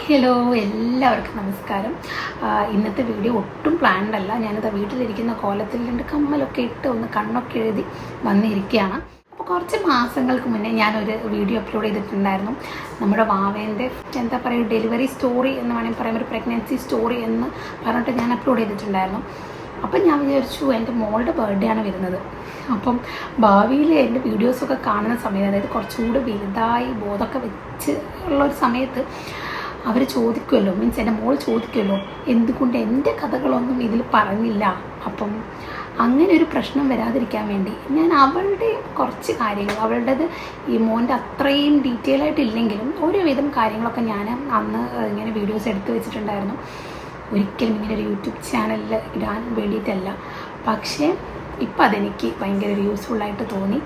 Hello എല്ലാവർക്കും നമസ്കാരം. ഇന്നത്തെ വീഡിയോ ഒട്ടും പ്ലാൻഡ് അല്ല. ഞാനിത് വീട്ടിലിരിക്കുന്ന കോലത്തിൽ 2 കമ്മലൊക്കെ ഇട്ട് ഒന്ന് കണ്ണൊക്കെ എഴുതി വന്നിരിക്കുകയാണ്. അപ്പോൾ കുറച്ച് മാസങ്ങൾക്ക് മുന്നേ ഞാനൊരു വീഡിയോ അപ്ലോഡ് ചെയ്തിട്ടുണ്ടായിരുന്നു. നമ്മുടെ വാവേൻ്റെ എന്താ പറയുക, ഡെലിവറി സ്റ്റോറി എന്ന് വേണമെങ്കിൽ പറയാം, ഒരു പ്രഗ്നൻസി സ്റ്റോറി എന്ന് പറഞ്ഞിട്ട് ഞാൻ അപ്ലോഡ് ചെയ്തിട്ടുണ്ടായിരുന്നു. അപ്പം ഞാൻ വിചാരിച്ചു എൻ്റെ മോളുടെ ബർത്ത്ഡേ ആണ് വരുന്നത്. അപ്പം ഭാവിയിൽ എൻ്റെ വീഡിയോസൊക്കെ കാണുന്ന സമയത്ത്, അതായത് കുറച്ചുകൂടി വലുതായി ബോധമൊക്കെ വെച്ച് ഉള്ളൊരു സമയത്ത് അവർ ചോദിക്കുമല്ലോ, മീൻസ് എൻ്റെ മോൾ ചോദിക്കുമല്ലോ, എന്തുകൊണ്ട് എൻ്റെ കഥകളൊന്നും ഇതിൽ പറഞ്ഞില്ല. അപ്പം അങ്ങനെ ഒരു പ്രശ്നം വരാതിരിക്കാൻ വേണ്ടി ഞാൻ അവളുടെ കുറച്ച് കാര്യങ്ങൾ, അവളുടേത് ഈ മോൻ്റെ അത്രയും ഡീറ്റെയിൽ ആയിട്ടില്ലെങ്കിലും ഒരുവിധം കാര്യങ്ങളൊക്കെ ഞാൻ അന്ന് ഇങ്ങനെ വീഡിയോസ് എടുത്ത് വെച്ചിട്ടുണ്ടായിരുന്നു. ഒരിക്കലും ഇങ്ങനെ ഒരു യൂട്യൂബ് ചാനലിൽ ഇടാൻ വേണ്ടിയിട്ടല്ല, പക്ഷേ ഇപ്പം അതെനിക്ക് ഭയങ്കര ഒരു യൂസ്ഫുള്ളായിട്ട് തോന്നി.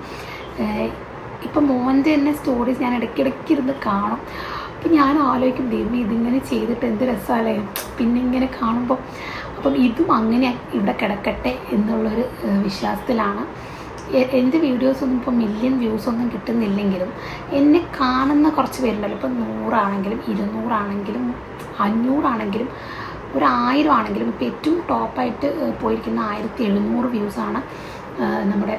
ഇപ്പം മോൻ്റെ തന്നെ സ്റ്റോറീസ് ഞാൻ ഇടയ്ക്കിടയ്ക്ക് ഇരുന്ന് കാണും. അപ്പം ഞാൻ ആലോചിക്കും, ദേവി ഇതിങ്ങനെ ചെയ്തിട്ട് എന്ത് രസമല്ലേ, പിന്നെ ഇങ്ങനെ കാണുമ്പോൾ അപ്പം ഇതും അങ്ങനെ ഇവിടെ കിടക്കട്ടെ എന്നുള്ളൊരു വിശ്വാസത്തിലാണ്. എൻ്റെ വീഡിയോസൊന്നും ഇപ്പം മില്യൺ വ്യൂസൊന്നും കിട്ടുന്നില്ലെങ്കിലും എന്നെ കാണുന്ന കുറച്ച് പേരുണ്ടല്ലോ, ഇപ്പം 100 ആണെങ്കിലും 200 ആണെങ്കിലും 500 ആണെങ്കിലും 1000 ആണെങ്കിലും ഇപ്പോൾ ഏറ്റവും ടോപ്പായിട്ട് പോയിരിക്കുന്ന 1700 വ്യൂസാണ് നമ്മുടെ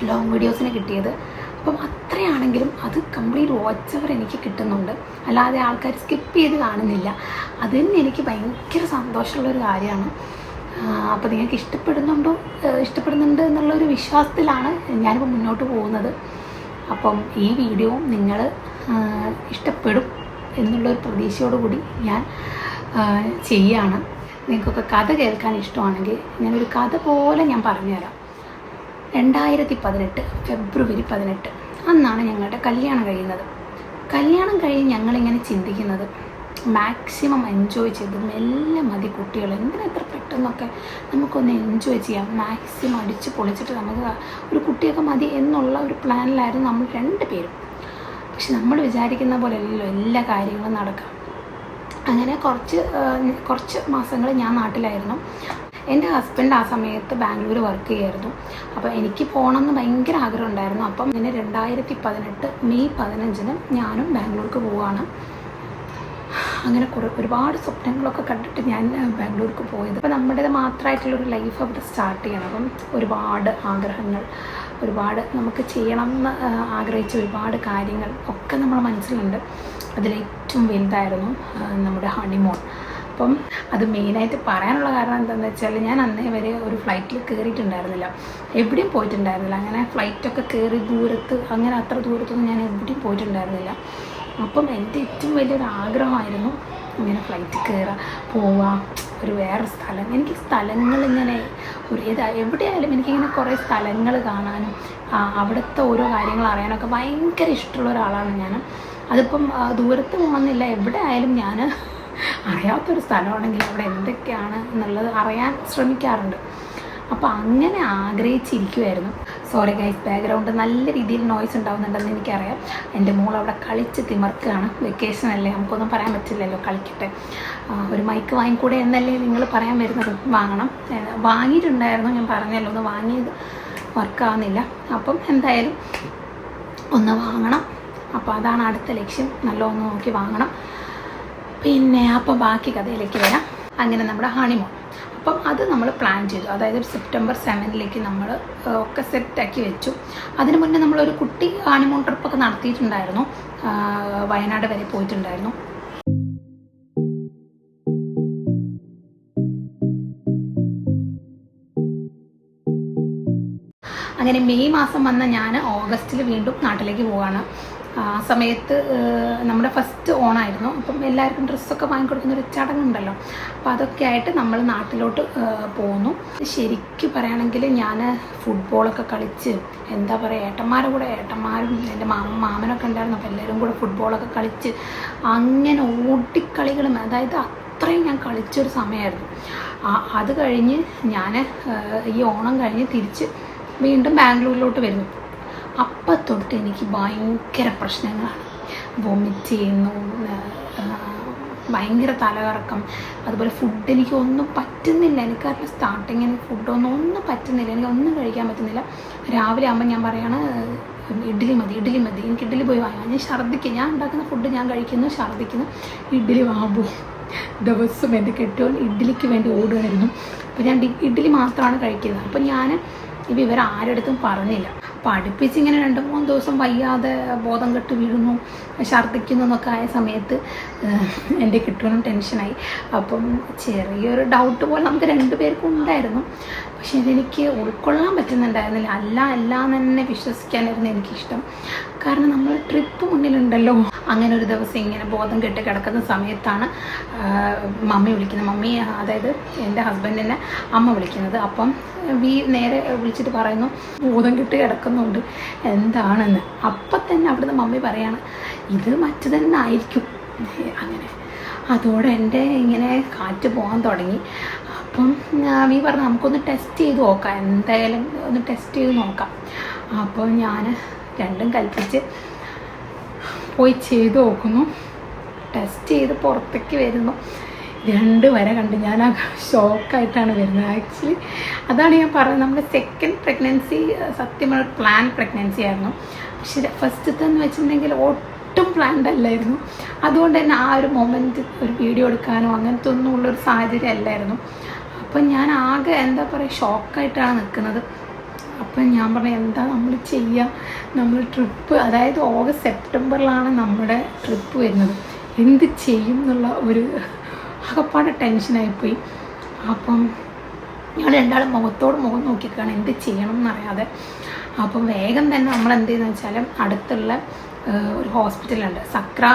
ലോങ് വീഡിയോസിന് കിട്ടിയത്. അപ്പം അത്രയാണെങ്കിലും അത് കംപ്ലീറ്റ് വാച്ച് അവർ എനിക്ക് കിട്ടുന്നുണ്ട്, അല്ലാതെ ആൾക്കാർ സ്കിപ്പ് ചെയ്ത് കാണുന്നില്ല. അത് തന്നെ എനിക്ക് ഭയങ്കര സന്തോഷമുള്ളൊരു കാര്യമാണ്. അപ്പോൾ നിങ്ങൾക്ക് ഇഷ്ടപ്പെടുന്നുണ്ട് എന്നുള്ളൊരു വിശ്വാസത്തിലാണ് ഞാനിപ്പോൾ മുന്നോട്ട് പോകുന്നത്. അപ്പം ഈ വീഡിയോ നിങ്ങൾ ഇഷ്ടപ്പെടും എന്നുള്ളൊരു പ്രതീക്ഷയോടുകൂടി ഞാൻ ചെയ്യുകയാണ്. നിങ്ങൾക്കൊക്കെ കഥ കേൾക്കാൻ ഇഷ്ടമാണെങ്കിൽ ഞാനൊരു കഥ പോലെ ഞാൻ പറഞ്ഞുതരാം. 2018 ഫെബ്രുവരി 18 അന്നാണ് ഞങ്ങളുടെ കല്യാണം കഴിയുന്നത്. കല്യാണം കഴിഞ്ഞ് ഞങ്ങളിങ്ങനെ ചിന്തിക്കുന്നത്, മാക്സിമം എൻജോയ് ചെയ്ത് മെല്ലെ മതി കുട്ടികൾ, എന്തിനാ എത്ര പെട്ടെന്നൊക്കെ നമുക്കൊന്ന് എൻജോയ് ചെയ്യാം, മാക്സിമം അടിച്ച് പൊളിച്ചിട്ട് നമുക്ക് ഒരു കുട്ടിയൊക്കെ മതി എന്നുള്ള ഒരു പ്ലാനിലായിരുന്നു നമ്മൾ 2 പേരും. പക്ഷെ നമ്മൾ വിചാരിക്കുന്ന പോലെ അല്ലല്ലോ എല്ലാ കാര്യങ്ങളും നടക്കാം. അങ്ങനെ കുറച്ച് മാസങ്ങൾ ഞാൻ നാട്ടിലായിരുന്നു. എൻ്റെ ഹസ്ബൻഡ് ആ സമയത്ത് ബാംഗ്ലൂർ വർക്ക് ചെയ്യുമായിരുന്നു. അപ്പോൾ എനിക്ക് പോകണമെന്ന് ഭയങ്കര ആഗ്രഹം ഉണ്ടായിരുന്നു. അപ്പം പിന്നെ 2018 മെയ് 15 ഞാനും ബാംഗ്ലൂർക്ക് പോവുകയാണ്. അങ്ങനെ ഒരുപാട് സ്വപ്നങ്ങളൊക്കെ കണ്ടിട്ട് ഞാൻ ബാംഗ്ലൂർക്ക് പോയത്. അപ്പോൾ നമ്മുടേത് മാത്രമായിട്ടുള്ളൊരു ലൈഫ് അവിടെ സ്റ്റാർട്ട് ചെയ്യണം. അപ്പം ഒരുപാട് ആഗ്രഹങ്ങൾ, ഒരുപാട് നമുക്ക് ചെയ്യണം എന്ന് ആഗ്രഹിച്ച ഒരുപാട് കാര്യങ്ങൾ ഒക്കെ നമ്മുടെ മനസ്സിലുണ്ട്. അതിലേറ്റവും വലുതായിരുന്നു നമ്മുടെ ഹണിമൂൺ. അപ്പം അത് മെയിനായിട്ട് പറയാനുള്ള കാരണം എന്താണെന്ന് വെച്ചാൽ, ഞാൻ അന്നേ വരെ ഒരു ഫ്ലൈറ്റിൽ കയറിയിട്ടുണ്ടായിരുന്നില്ല, എവിടെയും പോയിട്ടുണ്ടായിരുന്നില്ല. അങ്ങനെ ഫ്ലൈറ്റൊക്കെ കയറി അങ്ങനെ അത്ര ദൂരത്തൊന്നും ഞാൻ എവിടെയും പോയിട്ടുണ്ടായിരുന്നില്ല. അപ്പം എൻ്റെ ഏറ്റവും വലിയൊരു ആഗ്രഹമായിരുന്നു ഇങ്ങനെ ഫ്ലൈറ്റിൽ പോവുക, ഒരു വേറെ സ്ഥലം. എനിക്ക് സ്ഥലങ്ങൾ ഇങ്ങനെ എവിടെയായാലും എനിക്കിങ്ങനെ കുറേ സ്ഥലങ്ങൾ കാണാനും അവിടുത്തെ ഓരോ കാര്യങ്ങൾ അറിയാനൊക്കെ ഭയങ്കര ഇഷ്ടമുള്ള ഒരാളാണ് ഞാൻ. അതിപ്പം ദൂരത്ത് പോകണമെന്നില്ല, എവിടെ ആയാലും ഞാൻ അറിയാത്തൊരു സ്ഥലമാണെങ്കിൽ അവിടെ എന്തൊക്കെയാണ് എന്നുള്ളത് അറിയാൻ ശ്രമിക്കാറുണ്ട്. അപ്പോൾ അങ്ങനെ ആഗ്രഹിച്ചിരിക്കുമായിരുന്നു. സോറി ഗൈസ്, ബാക്ക്ഗ്രൗണ്ട് നല്ല രീതിയിൽ നോയ്സ് ഉണ്ടാകുന്നുണ്ടെന്ന് എനിക്കറിയാം. എൻ്റെ മോൾ അവിടെ കളിച്ച് തിമർക്കുകയാണ്. വെക്കേഷൻ അല്ലേ, നമുക്കൊന്നും പറയാൻ പറ്റില്ലല്ലോ, കളിക്കട്ടെ. ഒരു മൈക്ക് വാങ്ങിക്കൂടെ എന്നല്ലേ നിങ്ങൾ പറയാൻ വരുന്നത്. വാങ്ങിയിട്ടുണ്ടായിരുന്നു, ഞാൻ പറഞ്ഞല്ലോ, ഒന്ന് വാങ്ങിയത് വർക്കാവുന്നില്ല. അപ്പം എന്തായാലും ഒന്ന് വാങ്ങണം. അപ്പോൾ അതാണ് അടുത്ത ലക്ഷ്യം, നല്ല ഒന്ന് നോക്കി വാങ്ങണം. പിന്നെ അപ്പോൾ ബാക്കി കഥയിലേക്ക് വരാം. അങ്ങനെ നമ്മുടെ ഹണിമൂൺ, അപ്പം അത് നമ്മൾ പ്ലാൻ ചെയ്തു. അതായത് സെപ്റ്റംബർ 7 നമ്മൾ ഒക്കെ സെറ്റാക്കി വെച്ചു. അതിന് മുന്നേ നമ്മളൊരു കുട്ടി ഹണിമൂൺ ട്രിപ്പൊക്കെ നടത്തിയിട്ടുണ്ടായിരുന്നു, വയനാട് വരെ പോയിട്ടുണ്ടായിരുന്നു. അങ്ങനെ മെയ് മാസം വന്ന ഞാൻ ഓഗസ്റ്റിൽ വീണ്ടും നാട്ടിലേക്ക് പോവാണ്. ആ സമയത്ത് നമ്മുടെ ഫസ്റ്റ് ഓണായിരുന്നു. അപ്പം എല്ലാവർക്കും ഡ്രസ്സൊക്കെ വാങ്ങിക്കൊടുക്കുന്നൊരു ചടങ്ങുണ്ടല്ലോ, അപ്പോൾ അതൊക്കെ ആയിട്ട് നമ്മൾ നാട്ടിലോട്ട് പോന്നു. ശരിക്കും പറയുകയാണെങ്കിൽ ഞാൻ ഫുട്ബോളൊക്കെ കളിച്ച്, എന്താ പറയുക, ഏട്ടന്മാരും എൻ്റെ മാമനൊക്കെ ഉണ്ടായിരുന്നു. അപ്പോൾ എല്ലാവരും കൂടെ ഫുട്ബോളൊക്കെ കളിച്ച് അങ്ങനെ ഓടിക്കളികളും, അതായത് അത്രയും ഞാൻ കളിച്ചൊരു സമയമായിരുന്നു. അത് കഴിഞ്ഞ് ഞാൻ ഈ ഓണം കഴിഞ്ഞ് തിരിച്ച് വീണ്ടും ബാംഗ്ലൂരിലോട്ട് വരുന്നു. അപ്പം തൊട്ട് എനിക്ക് ഭയങ്കര പ്രശ്നങ്ങളാണ്. വൊമിറ്റ് ചെയ്യുന്നു, ഭയങ്കര തലകറക്കം, അതുപോലെ ഫുഡ് എനിക്ക് ഒന്നും പറ്റുന്നില്ല. എനിക്കറിയില്ല, സ്റ്റാർട്ടിങ്ങിന് ഫുഡൊന്നും പറ്റുന്നില്ല, എനിക്ക് ഒന്നും കഴിക്കാൻ പറ്റുന്നില്ല. രാവിലെ ആകുമ്പോൾ ഞാൻ പറയാണ് ഇഡ്ഡലി മതി എനിക്ക് ഇഡ്ഡലി പോയി വാങ്ങാം. ഞാൻ ഛർദ്ദിക്കും, ഞാൻ ഉണ്ടാക്കുന്ന ഫുഡ് ഞാൻ കഴിക്കുന്നു, ഛർദ്ദിക്കുന്നു, ഇഡ്ഡലി വാങ്ങുമ്പോൾ ദിവസം എൻ്റെ കെട്ടിയോൻ ഇഡ്ഡലിക്ക് വേണ്ടി ഓടുമായിരുന്നു. അപ്പോൾ ഞാൻ ഇഡ്ഡലി മാത്രമാണ് കഴിക്കുന്നത്. അപ്പോൾ ഞാൻ ഈ വിവരം ആരെടുത്തും പറഞ്ഞില്ല. അപ്പോൾ അടുപ്പിച്ച് ഇങ്ങനെ 2-3 ദിവസം വയ്യാതെ ബോധം കെട്ട് വീഴുന്നു, ഛർദ്ദിക്കുന്നു എന്നൊക്കെ ആയ സമയത്ത് എൻ്റെ കെട്ടിയോനും ടെൻഷനായി. അപ്പം ചെറിയൊരു ഡൗട്ട് പോലെ നമുക്ക് 2 പേർക്കും ഉണ്ടായിരുന്നു. പക്ഷെ ഇതെനിക്ക് ഉൾക്കൊള്ളാൻ പറ്റുന്നുണ്ടായിരുന്നില്ല. അല്ല എന്ന് തന്നെ വിശ്വസിക്കാനായിരുന്നു എനിക്കിഷ്ടം. കാരണം നമ്മൾ ട്രിപ്പ് മുന്നിലുണ്ടല്ലോ. അങ്ങനെ ഒരു ദിവസം ഇങ്ങനെ ബോധം കെട്ട് കിടക്കുന്ന സമയത്താണ് മമ്മി വിളിക്കുന്നത്. മമ്മി, അതായത് എൻ്റെ ഹസ്ബൻഡിനെ അമ്മ വിളിക്കുന്നത്. അപ്പം നേരെ വിളിച്ചിട്ട് പറയുന്നു ബോധം കെട്ട് കിടക്കുന്നുണ്ട്, എന്താണെന്ന്. അപ്പം തന്നെ അവിടുന്ന് മമ്മി പറയാണ് ഇത് മറ്റു തന്നെ ആയിരിക്കും. അങ്ങനെ അതോടെ എൻ്റെ ഇങ്ങനെ കാറ്റ് പോകാൻ തുടങ്ങി. അപ്പം നീ പറഞ്ഞു നമുക്കൊന്ന് ടെസ്റ്റ് ചെയ്ത് നോക്കാം, എന്തായാലും ഒന്ന് ടെസ്റ്റ് ചെയ്ത് നോക്കാം. അപ്പോൾ ഞാൻ രണ്ടും കൽപ്പിച്ച് പോയി ചെയ്ത് നോക്കുന്നു. ടെസ്റ്റ് ചെയ്ത് പുറത്തേക്ക് വരുന്നു, 2 വര കണ്ട് ഞാൻ ഷോക്കായിട്ടാണ് വരുന്നത്. ആക്ച്വലി അതാണ് ഞാൻ പറഞ്ഞത്, നമ്മുടെ സെക്കൻഡ് പ്രഗ്നൻസി സത്യമായ പ്ലാൻ പ്രഗ്നൻസി ആയിരുന്നു. പക്ഷേ ഫസ്റ്റത്തെ എന്ന് വെച്ചിട്ടുണ്ടെങ്കിൽ ഒട്ടും പ്ലാൻഡ് അല്ലായിരുന്നു. അതുകൊണ്ട് തന്നെ ആ ഒരു മൊമെൻറ്റ് ഒരു വീഡിയോ എടുക്കാനോ അങ്ങനത്തെ ഒന്നും ഉള്ളൊരു സാഹചര്യം അല്ലായിരുന്നു. അപ്പം ഞാൻ ആകെ എന്താ പറയുക ഷോക്കായിട്ടാണ് നിൽക്കുന്നത്. അപ്പം ഞാൻ പറഞ്ഞു എന്താ നമ്മൾ ചെയ്യുക, നമ്മൾ ട്രിപ്പ്, അതായത് ഓഗസ്റ്റ് സെപ്റ്റംബറിലാണ് നമ്മുടെ ട്രിപ്പ് വരുന്നത്, എന്ത് ചെയ്യും എന്നുള്ള ഒരു ആകപ്പാടെ ടെൻഷനായിപ്പോയി. അപ്പം ഞങ്ങൾ രണ്ടാളും മുഖത്തോട് മുഖം നോക്കിക്കാണ് എന്ത് ചെയ്യണം എന്നറിയാതെ. അപ്പം വേഗം തന്നെ നമ്മൾ എന്ത് ചെയ്യുന്നത് വെച്ചാൽ അടുത്തുള്ള ഒരു ഹോസ്പിറ്റലുണ്ട്, സക്ര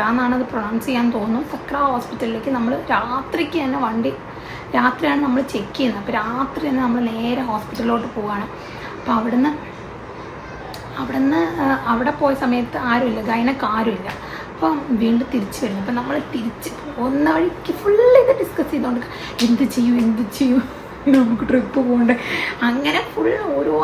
എന്നാണ് അത് പ്രൊണൗൺസ് ചെയ്യാൻ തോന്നുന്നു. സക്ര ഹോസ്പിറ്റലിലേക്ക് നമ്മൾ രാത്രിക്ക് തന്നെ രാത്രിയാണ് നമ്മൾ ചെക്ക് ചെയ്യുന്നത്. അപ്പോൾ രാത്രി തന്നെ നമ്മൾ നേരെ ഹോസ്പിറ്റലിലോട്ട് പോവുകയാണ്. അപ്പോൾ അവിടെ പോയ സമയത്ത് ആരുമില്ല, ഗൈനക്ക് ആരുമില്ല. അപ്പം വീണ്ടും തിരിച്ച് വരുന്നു. അപ്പം നമ്മൾ തിരിച്ച് പോകുന്ന വഴിക്ക് ഫുള്ള് ഇത് ഡിസ്കസ് ചെയ്തുകൊണ്ട് എന്ത് ചെയ്യും നമുക്ക് ട്രിപ്പ് പോകണ്ടേ, അങ്ങനെ ഫുൾ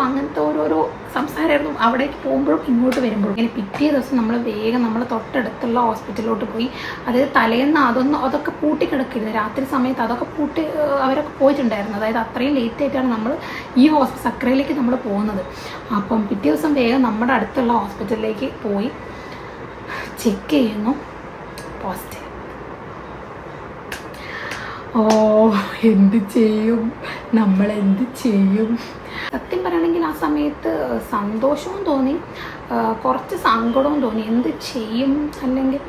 അങ്ങനത്തെ ഓരോരോ സംസാരമായിരുന്നു അവിടേക്ക് പോകുമ്പോഴും ഇങ്ങോട്ട് വരുമ്പോഴും. അങ്ങനെ പിറ്റേ ദിവസം നമ്മൾ വേഗം നമ്മൾ തൊട്ടടുത്തുള്ള ഹോസ്പിറ്റലിലോട്ട് പോയി. അതായത് തലേന്ന് അതൊക്കെ പൂട്ടിക്കിടക്കരുത്, രാത്രി സമയത്ത് അതൊക്കെ അവരൊക്കെ പോയിട്ടുണ്ടായിരുന്നു. അതായത് അത്രയും ലേറ്റ് ആയിട്ടാണ് നമ്മൾ ഈ സക്രയിലേക്ക് നമ്മൾ പോകുന്നത്. അപ്പം പിറ്റേ ദിവസം വേഗം നമ്മുടെ അടുത്തുള്ള ഹോസ്പിറ്റലിലേക്ക് പോയി ചെക്ക് ചെയ്യുന്നു, പോസിറ്റീവ്. എന്ത് ചെയ്യും, നമ്മളെന്ത് ചെയ്യും? സത്യം പറയുകയാണെങ്കിൽ ആ സമയത്ത് സന്തോഷവും തോന്നി, കുറച്ച് സങ്കടവും തോന്നി. എന്ത് ചെയ്യും, അല്ലെങ്കിൽ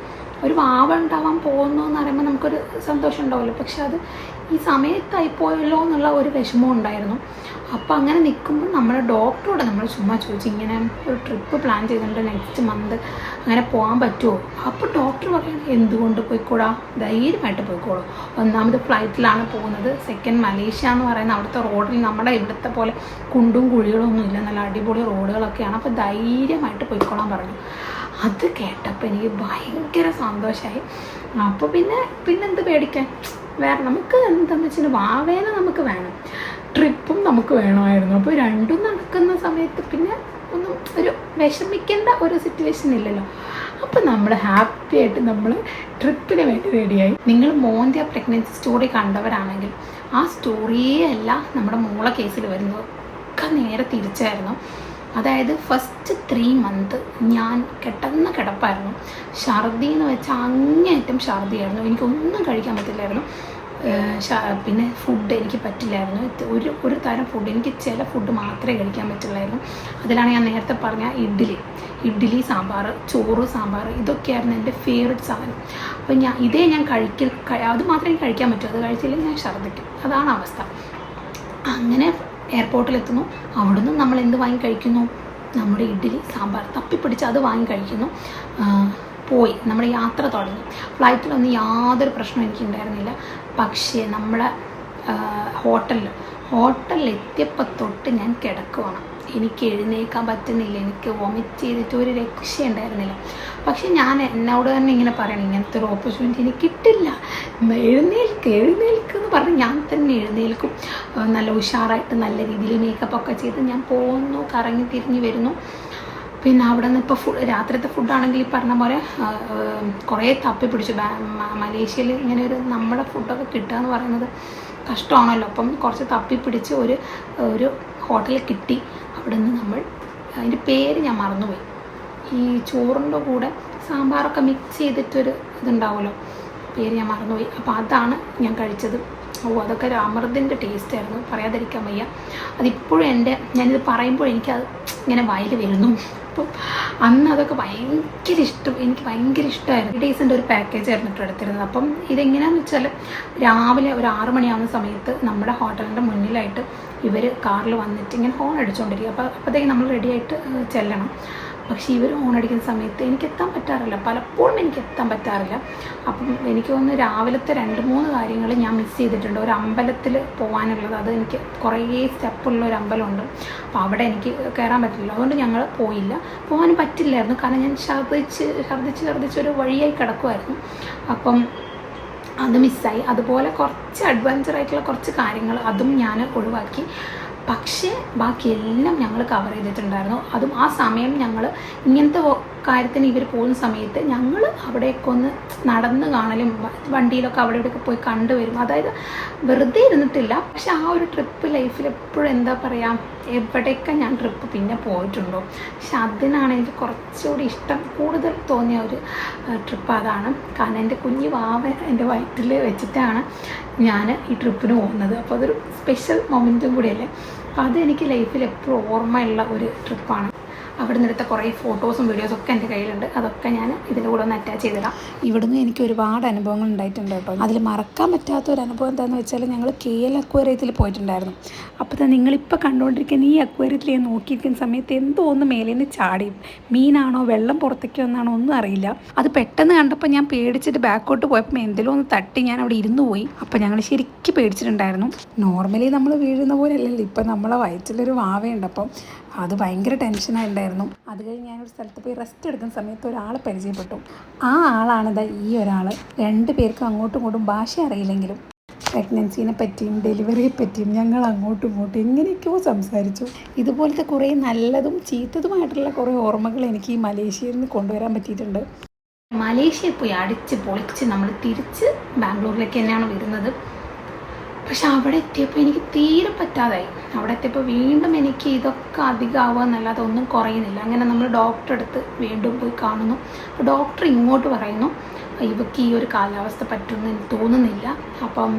ഒരു വാവ ഉണ്ടാവാൻ പോകുന്നു എന്ന് പറയുമ്പോൾ നമുക്കൊരു സന്തോഷം ഉണ്ടാവുമല്ലോ. പക്ഷെ അത് ഈ സമയത്തായിപ്പോയല്ലോ എന്നുള്ള ഒരു വിഷമം ഉണ്ടായിരുന്നു. അപ്പോൾ അങ്ങനെ നിൽക്കുമ്പോൾ നമ്മുടെ ഡോക്ടറോട് നമ്മൾ ചുമ്മാ ചോദിച്ചു, ഇങ്ങനെ ഒരു ട്രിപ്പ് പ്ലാൻ ചെയ്തിട്ടുണ്ട് നെക്സ്റ്റ് മന്ത്, അങ്ങനെ പോകാൻ പറ്റുമോ? അപ്പോൾ ഡോക്ടർ പറയുന്നത് എന്തുകൊണ്ട് പോയിക്കൂടാ, ധൈര്യമായിട്ട് പോയിക്കോളൂ. ഒന്നാമത് ഫ്ലൈറ്റിലാണ് പോകുന്നത്, സെക്കൻഡ് മലേഷ്യ എന്ന് പറയുന്ന അവിടുത്തെ റോഡിൽ നമ്മുടെ ഇവിടുത്തെ പോലെ കുണ്ടും കുഴികളൊന്നും ഇല്ല, നല്ല അടിപൊളി റോഡുകളൊക്കെയാണ്. അപ്പോൾ ധൈര്യമായിട്ട് പോയിക്കോളാൻ പറഞ്ഞു. അത് കേട്ടപ്പോൾ എനിക്ക് ഭയങ്കര സന്തോഷമായി. അപ്പോൾ പിന്നെന്ത് പേടിക്കാൻ, വേറെ നമുക്ക് എന്താണെന്ന് വെച്ചാൽ വാവേനെ നമുക്ക് വേണം, ട്രിപ്പും നമുക്ക് വേണമായിരുന്നു. അപ്പോൾ രണ്ടും നടക്കുന്ന സമയത്ത് പിന്നെ ഒന്നും ഒരു വിഷമിക്കേണ്ട ഒരു സിറ്റുവേഷൻ ഇല്ലല്ലോ. അപ്പോൾ നമ്മൾ ഹാപ്പി ആയിട്ട് നമ്മൾ ട്രിപ്പിന് വേണ്ടി റെഡിയായി. നിങ്ങൾ മോൻ്റെ പ്രഗ്നൻസി സ്റ്റോറി കണ്ടവരാണെങ്കിൽ ആ സ്റ്റോറിയേ അല്ല നമ്മുടെ മോളെ കേസിൽ വരുന്നത്, ഒക്കെ നേരെ തിരിച്ചായിരുന്നു. അതായത് ഫസ്റ്റ് 3 മന്ത് ഞാൻ കിടപ്പായിരുന്നു. ഛർദി എന്ന് വെച്ചാൽ അങ്ങേയറ്റം ഛർദിയായിരുന്നു, എനിക്കൊന്നും കഴിക്കാൻ പറ്റില്ലായിരുന്നു. പിന്നെ ഫുഡ് എനിക്ക് പറ്റില്ലായിരുന്നു, ഒരു തരം ഫുഡ്, എനിക്ക് ചില ഫുഡ് മാത്രമേ കഴിക്കാൻ പറ്റില്ലായിരുന്നു. അതിലാണ് ഞാൻ നേരത്തെ പറഞ്ഞ ഇഡ്ഡലി സാമ്പാർ, ചോറ് സാമ്പാർ, ഇതൊക്കെയായിരുന്നു എൻ്റെ ഫേവറേറ്റ് സാധനം. അപ്പോൾ ഞാൻ അത് മാത്രമേ കഴിക്കാൻ പറ്റൂ, അത് കഴിച്ചില്ലെങ്കിൽ ഞാൻ ഛർദ്ദിക്കും, അതാണ് അവസ്ഥ. അങ്ങനെ എയർപോർട്ടിലെത്തുന്നു, അവിടുന്ന് നമ്മൾ എന്ത് വാങ്ങി കഴിക്കുന്നു, നമ്മുടെ ഇഡ്ഡലി സാമ്പാർ തപ്പിപ്പിടിച്ച് അത് വാങ്ങി കഴിക്കുന്നു. പോയി നമ്മുടെ യാത്ര തുടങ്ങി. ഫ്ലൈറ്റിലൊന്നും യാതൊരു പ്രശ്നവും എനിക്കുണ്ടായിരുന്നില്ല. പക്ഷേ നമ്മളെ ഹോട്ടലിൽ എത്തിയപ്പോൾ തൊട്ട് ഞാൻ കിടക്കുവാണ്, എനിക്ക് എഴുന്നേൽക്കാൻ പറ്റുന്നില്ല, എനിക്ക് വൊമിറ്റ് ചെയ്തിട്ട് ഒരു രക്ഷയുണ്ടായിരുന്നില്ല. പക്ഷെ ഞാൻ എന്നോട് തന്നെ ഇങ്ങനെ പറയണം, ഇങ്ങനത്തെ ഒരു ഓപ്പർച്യൂണിറ്റി എനിക്ക് കിട്ടില്ല, എഴുന്നേൽക്ക് എന്ന് പറഞ്ഞ് ഞാൻ തന്നെ എഴുന്നേൽക്കും. നല്ല ഉഷാറായിട്ട് നല്ല രീതിയിൽ മേക്കപ്പൊക്കെ ചെയ്ത് ഞാൻ പോകുന്നു, കറങ്ങി തിരിഞ്ഞ് വരുന്നു. പിന്നെ അവിടെ നിന്ന് ഇപ്പോൾ രാത്രിത്തെ ഫുഡാണെങ്കിൽ ഈ പറഞ്ഞ പോലെ കുറേ തപ്പി പിടിച്ചു. മലേഷ്യയിൽ ഇങ്ങനെ നമ്മുടെ ഫുഡൊക്കെ കിട്ടുക എന്ന് പറയുന്നത് കഷ്ടമാണല്ലോ. അപ്പം കുറച്ച് തപ്പി പിടിച്ച് ഒരു ഹോട്ടലിൽ കിട്ടി. അവിടെ നിന്ന് നമ്മൾ അതിൻ്റെ പേര് ഞാൻ മറന്നുപോയി. ഈ ചോറിൻ്റെ കൂടെ സാമ്പാറൊക്കെ മിക്സ് ചെയ്തിട്ടൊരു ഇതുണ്ടാവുമല്ലോ, പേര് ഞാൻ മറന്നുപോയി. അപ്പോൾ അതാണ് ഞാൻ കഴിച്ചത്. അതൊക്കെ ഒരു അമൃതിൻ്റെ ടേസ്റ്റ് ആയിരുന്നു, പറയാതിരിക്കാൻ വയ്യ. അതിപ്പോഴും ഞാനിത് പറയുമ്പോൾ എനിക്കത് ഇങ്ങനെ വായിൽ വരുന്നു. അപ്പം അന്ന് അതൊക്കെ എനിക്ക് ഭയങ്കര ഇഷ്ടമായിരുന്നു. ഡേയ്സിൻ്റെ ഒരു പാക്കേജ് ആയിരുന്നു കേട്ടോ എടുത്തിരുന്നത്. അപ്പം ഇതെങ്ങനെയാണെന്ന് വെച്ചാൽ രാവിലെ ഒരു 6 മണിയാവുന്ന സമയത്ത് നമ്മുടെ ഹോട്ടലിൻ്റെ മുന്നിലായിട്ട് ഇവർ കാറിൽ വന്നിട്ട് ഇങ്ങനെ ഹോൺ അടിച്ചുകൊണ്ടിരിക്കും. അപ്പോഴത്തേക്ക് നമ്മൾ റെഡിയായിട്ട് ചെല്ലണം. പക്ഷേ ഇവർ ഹോൺ അടിക്കുന്ന സമയത്ത് എനിക്ക് എത്താൻ പറ്റാറില്ല, പലപ്പോഴും എനിക്ക് എത്താൻ പറ്റാറില്ല. അപ്പം എനിക്ക് തോന്നുന്നു രാവിലത്തെ 2-3 കാര്യങ്ങൾ ഞാൻ മിസ് ചെയ്തിട്ടുണ്ട്. ഒരു അമ്പലത്തിൽ പോകാനുള്ളത്, അത് എനിക്ക് കുറേ സ്റ്റെപ്പുള്ള ഒരു അമ്പലമുണ്ട്. അപ്പോൾ അവിടെ എനിക്ക് കയറാൻ പറ്റില്ല, അതുകൊണ്ട് ഞങ്ങൾ പോകാനും പറ്റില്ലായിരുന്നു. കാരണം ഞാൻ ഛർദ്ദിച്ചൊരു വഴിയായി കിടക്കുമായിരുന്നു. അപ്പം അത് മിസ്സായി. അതുപോലെ കുറച്ച് അഡ്വഞ്ചറായിട്ടുള്ള കുറച്ച് കാര്യങ്ങൾ അതും ഞാൻ ഒഴിവാക്കി. പക്ഷേ ബാക്കിയെല്ലാം ഞങ്ങൾ കവർ ചെയ്തിട്ടുണ്ടായിരുന്നു. അതും ആ സമയം ഞങ്ങൾ ഇങ്ങനത്തെ കാര്യത്തിന് ഇവർ പോകുന്ന സമയത്ത് ഞങ്ങൾ അവിടേക്കൊന്ന് നടന്ന് കാണലും വണ്ടിയിലൊക്കെ അവിടെ ഇവിടെയൊക്കെ പോയി കണ്ടുവരും. അതായത് വെറുതെ ഇരുന്നിട്ടില്ല. പക്ഷെ ആ ഒരു ട്രിപ്പ് ലൈഫിൽ എപ്പോഴും എന്താ പറയുക, എവിടെയൊക്കെ ഞാൻ ട്രിപ്പ് പിന്നെ പോയിട്ടുണ്ടോ, പക്ഷെ അതിനാണ് എനിക്ക് കുറച്ചുകൂടി ഇഷ്ടം കൂടുതൽ തോന്നിയ ഒരു ട്രിപ്പ് അതാണ്. കാരണം എൻ്റെ കുഞ്ഞു വാവ എൻ്റെ വയറ്റിൽ വെച്ചിട്ടാണ് ഞാൻ ഈ ട്രിപ്പിന് പോകുന്നത്. അപ്പോൾ അതൊരു സ്പെഷ്യൽ മൊമെൻറ്റും കൂടിയല്ലേ. അപ്പോൾ അതെനിക്ക് ലൈഫിൽ എപ്പോഴും ഓർമ്മയുള്ള ഒരു ട്രിപ്പാണ്. അവിടെ നിന്നെടുത്ത കുറേ ഫോട്ടോസും വീഡിയോസൊക്കെ എൻ്റെ കയ്യിലുണ്ട്. അതൊക്കെ ഞാൻ ഇതിൻ്റെ കൂടെ ഒന്ന് അറ്റാച്ച് ചെയ്തിടാം. ഇവിടുന്ന് എനിക്ക് ഒരുപാട് അനുഭവങ്ങൾ ഉണ്ടായിട്ടുണ്ട് കേട്ടോ. അതിൽ മറക്കാൻ പറ്റാത്ത ഒരു അനുഭവം എന്താണെന്ന് വെച്ചാൽ ഞങ്ങൾ KL അക്വേറിയത്തിൽ പോയിട്ടുണ്ടായിരുന്നു. അപ്പോൾ തന്നെ നിങ്ങളിപ്പോൾ കണ്ടുകൊണ്ടിരിക്കുന്ന ഈ അക്വേറിയത്തിൽ ഞാൻ നോക്കിയിരിക്കുന്ന സമയത്ത് എന്തോ ഒന്ന് മേലെ നിന്ന് ചാടി. മീനാണോ വെള്ളം പുറത്തേക്ക് വന്നാണോ ഒന്നും അറിയില്ല. അത് പെട്ടെന്ന് കണ്ടപ്പോൾ ഞാൻ പേടിച്ചിട്ട് ബാക്കോട്ട് പോയപ്പോൾ എന്തെങ്കിലും ഒന്ന് തട്ടി ഞാൻ അവിടെ ഇരുന്ന് പോയി. അപ്പോൾ ഞങ്ങൾ ശരിക്കും പേടിച്ചിട്ടുണ്ടായിരുന്നു. നോർമലി നമ്മൾ വീഴുന്ന പോലെ അല്ലല്ലോ, ഇപ്പം നമ്മളെ വയറ്റിലൊരു വാവയുണ്ട്. അപ്പം അത് ഭയങ്കര ടെൻഷനായിട്ടുണ്ടായിരുന്നു. അത് കഴിഞ്ഞ് ഞാനൊരു സ്ഥലത്ത് പോയി റെസ്റ്റ് എടുക്കുന്ന സമയത്ത് ഒരാളെ പരിചയപ്പെട്ടു. ആ ആളാണിതാ ഈ ഒരാൾ. 2 പേർക്കും അങ്ങോട്ടും ഇങ്ങോട്ടും ഭാഷ അറിയില്ലെങ്കിലും പ്രഗ്നൻസിനെ പറ്റിയും ഡെലിവറിയെ പറ്റിയും ഞങ്ങൾ അങ്ങോട്ടും ഇങ്ങോട്ടും എങ്ങനെയൊക്കെയോ സംസാരിച്ചു. ഇതുപോലത്തെ കുറേ നല്ലതും ചീത്തതുമായിട്ടുള്ള കുറേ ഓർമ്മകൾ എനിക്ക് ഈ മലേഷ്യയിൽ നിന്ന് കൊണ്ടുവരാൻ പറ്റിയിട്ടുണ്ട്. മലേഷ്യയിൽ പോയി അടിച്ച് പൊളിച്ച് നമ്മൾ തിരിച്ച് ബാംഗ്ലൂരിലേക്ക് തന്നെയാണ് വരുന്നത്. പക്ഷെ അവിടെ എത്തിയപ്പോൾ എനിക്ക് തീരെ പറ്റാതായി. അവിടെ എത്തിയപ്പോൾ വീണ്ടും എനിക്ക് ഇതൊക്കെ അധികമാവുക എന്നല്ലാതെ ഒന്നും കുറയുന്നില്ല. അങ്ങനെ നമ്മൾ ഡോക്ടറെ അടുത്ത് വീണ്ടും പോയി കാണുന്നു. അപ്പോൾ ഡോക്ടർ ഇങ്ങോട്ട് പറയുന്നു, ഇവർക്ക് ഈ ഒരു കാലാവസ്ഥ പറ്റുമെന്ന് എനിക്ക് തോന്നുന്നില്ല. അപ്പം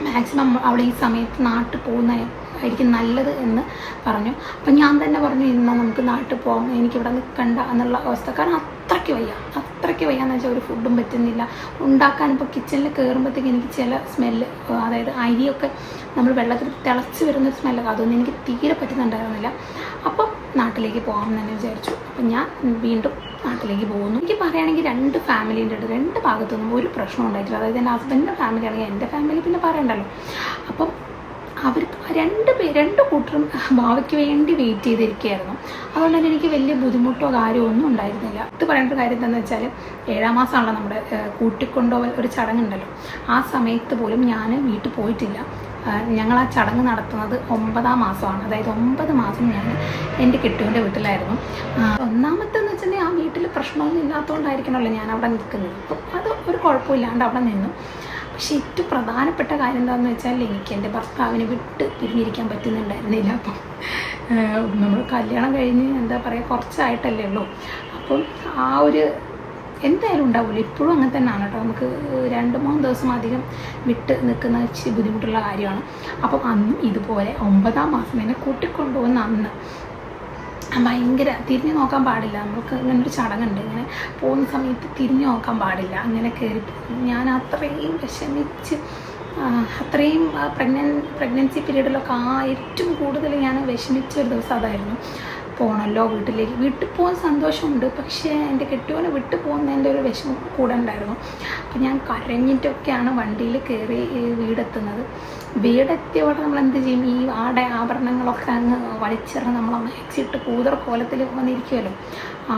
മാക്സിമം അവിടെ ഈ സമയത്ത് നാട്ടിൽ പോകുന്നതായിരിക്കും നല്ലത് എന്ന് പറഞ്ഞു. അപ്പം ഞാൻ തന്നെ പറഞ്ഞു, എന്നാൽ നമുക്ക് നാട്ടിൽ പോകാം, എനിക്കിവിടെ നിൽക്കണ്ട എന്നുള്ള അവസ്ഥ. കാരണം അത്രയ്ക്ക് വയ്യ എന്ന് വെച്ചാൽ ഒരു ഫുഡും പറ്റുന്നില്ല ഉണ്ടാക്കാൻ. ഇപ്പോൾ കിച്ചണിൽ കയറുമ്പോഴത്തേക്ക് എനിക്ക് ചില സ്മെല്ല്, അതായത് അരിയൊക്കെ നമ്മൾ വെള്ളത്തിൽ തിളച്ച് വരുന്നൊരു സ്മെല്ലൊക്കെ, അതൊന്നും എനിക്ക് തീരെ പറ്റുന്നുണ്ടായിരുന്നില്ല. അപ്പം നാട്ടിലേക്ക് പോകാമെന്ന് തന്നെ വിചാരിച്ചു. അപ്പം ഞാൻ വീണ്ടും നാട്ടിലേക്ക് പോകുന്നു. എനിക്ക് പറയുകയാണെങ്കിൽ 2 ഫാമിലീൻ്റെ ഉണ്ട്. 2 ഭാഗത്തുനിന്നും ഒരു പ്രശ്നം ഉണ്ടായിട്ടില്ല. അതായത് എൻ്റെ ഹസ്ബൻഡിൻ്റെ ഫാമിലി ആണെങ്കിൽ എൻ്റെ ഫാമിലി പിന്നെ പറയണ്ടല്ലോ. അപ്പം അവർ 2 കൂട്ടരും ഭാവിക്ക് വേണ്ടി വെയിറ്റ് ചെയ്തിരിക്കുകയായിരുന്നു. അതുകൊണ്ട് തന്നെ എനിക്ക് വലിയ ബുദ്ധിമുട്ടോ കാര്യമോ ഒന്നും ഉണ്ടായിരുന്നില്ല. ഇത് പറയേണ്ട കാര്യം എന്താണെന്ന് വെച്ചാൽ 7-ാം മാസമാണല്ലോ നമ്മുടെ കൂട്ടിക്കൊണ്ടുപോകൽ ഒരു ചടങ്ങുണ്ടല്ലോ. ആ സമയത്ത് പോലും ഞാൻ വീട്ടിൽ പോയിട്ടില്ല. ഞങ്ങൾ ആ ചടങ്ങ് നടത്തുന്നത് 9-ാം മാസമാണ്. അതായത് 9 മാസം ഞാൻ എൻ്റെ കെട്ടുവിൻ്റെ വീട്ടിലായിരുന്നു. ഒന്നാമത്തെന്ന് വെച്ചിട്ടുണ്ടെങ്കിൽ ആ വീട്ടിൽ പ്രശ്നമൊന്നും ഇല്ലാത്തതുകൊണ്ടായിരിക്കണമല്ലോ ഞാൻ അവിടെ നിൽക്കുന്നത്. അപ്പം അത് ഒരു കുഴപ്പമില്ലാണ്ട് അവിടെ നിന്നു. പക്ഷേ ഏറ്റവും പ്രധാനപ്പെട്ട കാര്യം എന്താണെന്ന് വെച്ചാൽ എനിക്ക് എൻ്റെ ഭർത്താവിനെ വിട്ട് പിരിഞ്ഞിരിക്കാൻ പറ്റുന്നുണ്ടായിരുന്നില്ല. അപ്പം നമ്മൾ കല്യാണം കഴിഞ്ഞ് എന്താ പറയുക കുറച്ചായിട്ടല്ലേ ഉള്ളൂ. അപ്പം ആ ഒരു എന്തായാലും ഉണ്ടാവില്ല, ഇപ്പോഴും അങ്ങനെ തന്നെയാണ് കേട്ടോ. നമുക്ക് 2-3 ദിവസം അധികം വിട്ട് നിൽക്കുന്ന ഇച്ചിരി ബുദ്ധിമുട്ടുള്ള കാര്യമാണ്. അപ്പം അന്നും ഇതുപോലെ 9-ാം മാസം എന്നെ കൂട്ടിക്കൊണ്ടുപോകുന്ന അന്ന് ഭയങ്കര തിരിഞ്ഞു നോക്കാൻ പാടില്ല. നമുക്ക് ഇങ്ങനെ ഒരു ചടങ്ങുണ്ട്, ഇങ്ങനെ പോകുന്ന സമയത്ത് തിരിഞ്ഞു നോക്കാൻ പാടില്ല. അങ്ങനെ കയറി ഞാൻ അത്രയും വിഷമിച്ച്, അത്രയും പ്രഗ്നൻസി പീരീഡിലൊക്കെ ഏറ്റവും കൂടുതൽ ഞാൻ വിഷമിച്ച ഒരു ദിവസം അതായിരുന്നു. പോകണമല്ലോ വീട്ടിൽ പോകാൻ സന്തോഷമുണ്ട്, പക്ഷേ എൻ്റെ കെട്ടിയോനെ വിട്ടു പോകുന്നതിൻ്റെ ഒരു വിഷമം കൂടെ ഉണ്ടായിരുന്നു. അപ്പം ഞാൻ കരഞ്ഞിട്ടൊക്കെയാണ് വണ്ടിയിൽ കയറി വീടെത്തുന്നത്. വീടെത്തിയവിടെ നമ്മൾ എന്ത് ചെയ്യും, ഈ ആഭരണങ്ങളൊക്കെ അങ്ങ് വലിച്ചെറിഞ്ഞ് നമ്മൾ മാക്സിട്ട് കൂതർ കോലത്തിൽ വന്നിരിക്കുമല്ലോ.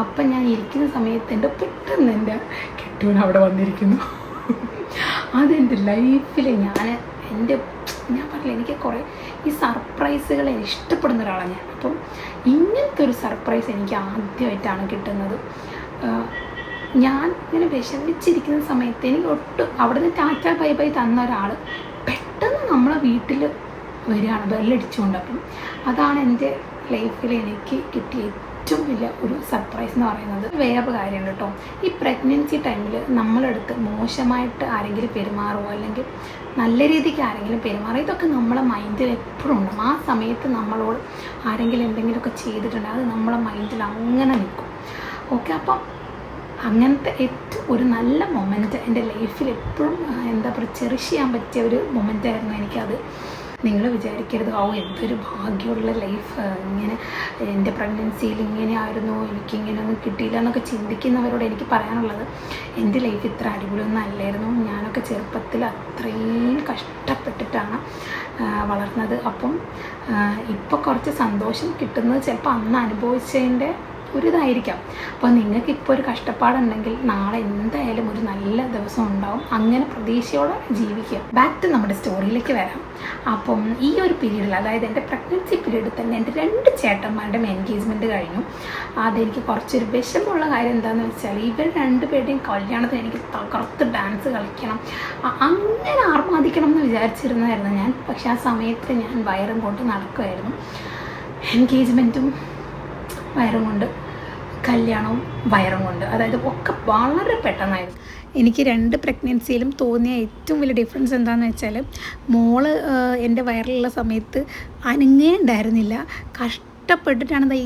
അപ്പം ഞാൻ ഇരിക്കുന്ന സമയത്ത് പെട്ടെന്ന് എൻ്റെ കെട്ടിയോൻ അവിടെ വന്നിരിക്കുന്നു. അതെൻ്റെ ലൈഫിൽ ഞാൻ പറഞ്ഞില്ല, എനിക്ക് കുറേ ഈ സർപ്രൈസുകളെ ഇഷ്ടപ്പെടുന്ന ഒരാളാണ് ഞാൻ. അപ്പം ഇങ്ങനത്തെ ഒരു സർപ്രൈസ് എനിക്ക് ആദ്യമായിട്ടാണ് കിട്ടുന്നത്. ഞാൻ ഇങ്ങനെ വിഷമിച്ചിരിക്കുന്ന സമയത്ത് എനിക്ക് ഒട്ടും അവിടെ നിന്ന് ടാറ്റ ബൈ ബൈ തന്ന ഒരാൾ പെട്ടെന്ന് നമ്മളെ വീട്ടിൽ വരികയാണ് ബെല്ലടിച്ചുകൊണ്ട്. അപ്പം അതാണ് എൻ്റെ ലൈഫിൽ എനിക്ക് കിട്ടിയ ഏറ്റവും വലിയ ഒരു സർപ്രൈസ് എന്ന് പറയുന്നത് വേറൊരു കാര്യമുണ്ട് കേട്ടോ. ഈ പ്രഗ്നൻസി ടൈമിൽ നമ്മളെടുത്ത് മോശമായിട്ട് ആരെങ്കിലും പെരുമാറുമോ അല്ലെങ്കിൽ നല്ല രീതിക്ക് ആരെങ്കിലും പെരുമാറുമോ, ഇതൊക്കെ നമ്മളെ മൈൻഡിൽ എപ്പോഴും ഉണ്ടാകും. ആ സമയത്ത് നമ്മളോട് ആരെങ്കിലും എന്തെങ്കിലുമൊക്കെ ചെയ്തിട്ടുണ്ടെങ്കിൽ അത് നമ്മളെ മൈൻഡിൽ അങ്ങനെ നിൽക്കും. ഓക്കെ, അപ്പം അങ്ങനത്തെ ഏറ്റവും ഒരു നല്ല മൊമെൻറ്റ് എൻ്റെ ലൈഫിൽ എപ്പോഴും എന്താ പറയുക ചെറിഷ് ചെയ്യാൻ പറ്റിയ ഒരു മൊമെൻ്റായിരുന്നു എനിക്കത്. നിങ്ങൾ വിചാരിക്കരുത് എന്തൊരു ഭാഗ്യമുള്ള ലൈഫ്, ഇങ്ങനെ എൻ്റെ പ്രഗ്നൻസിയിൽ ഇങ്ങനെയായിരുന്നു, എനിക്കിങ്ങനെയൊന്നും കിട്ടിയില്ല എന്നൊക്കെ ചിന്തിക്കുന്നവരോട് എനിക്ക് പറയാനുള്ളത്, എൻ്റെ ലൈഫ് ഇത്ര അടിപൊളിയൊന്നും അല്ലായിരുന്നു. ഞാനൊക്കെ ചെറുപ്പത്തിൽ അത്രയും കഷ്ടപ്പെട്ടിട്ടാണ് വളർന്നത്. അപ്പം ഇപ്പോൾ കുറച്ച് സന്തോഷം കിട്ടുന്നത് ചിലപ്പോൾ അന്ന് അനുഭവിച്ചതിൻ്റെ ഒരിതായിരിക്കാം. അപ്പോൾ നിങ്ങൾക്ക് ഇപ്പോൾ ഒരു കഷ്ടപ്പാടുണ്ടെങ്കിൽ നാളെ എന്തായാലും ഒരു നല്ല ദിവസം ഉണ്ടാവും. അങ്ങനെ പ്രതീക്ഷയോടെ ജീവിക്കുക. ബാക്ക് ടു നമ്മുടെ സ്റ്റോറിയിലേക്ക് വരാം. അപ്പം ഈ ഒരു പീരീഡിൽ, അതായത് എൻ്റെ പ്രഗ്നൻസി പീരീഡിൽ തന്നെ എൻ്റെ 2 ചേട്ടന്മാരുടെയും എൻഗേജ്മെൻറ്റ് കഴിഞ്ഞു. അതെനിക്ക് കുറച്ചൊരു വിഷമമുള്ള കാര്യം എന്താണെന്ന് വെച്ചാൽ, ഇവർ 2 പേരുടെയും കല്യാണത്തിന് എനിക്ക് തകർത്ത് ഡാൻസ് കളിക്കണം, അങ്ങനെ ആർമാദിക്കണം എന്ന് വിചാരിച്ചിരുന്നതായിരുന്നു ഞാൻ. പക്ഷെ ആ സമയത്ത് ഞാൻ വയറും കൊണ്ട് നടക്കുമായിരുന്നു. എൻഗേജ്മെൻറ്റും വയറും കൊണ്ട്, കല്യാണവും വയറും കൊണ്ട്, അതായത് ഒക്കെ വളരെ പെട്ടെന്നായിരുന്നു. എനിക്ക് 2 പ്രഗ്നൻസിയിലും തോന്നിയ ഏറ്റവും വലിയ ഡിഫറൻസ് എന്താണെന്ന് വെച്ചാൽ, മോള് എൻ്റെ വയറിലുള്ള സമയത്ത് അനങ്ങേ ഉണ്ടായിരുന്നില്ല. കഷ്ടപ്പെട്ടിട്ടാണ്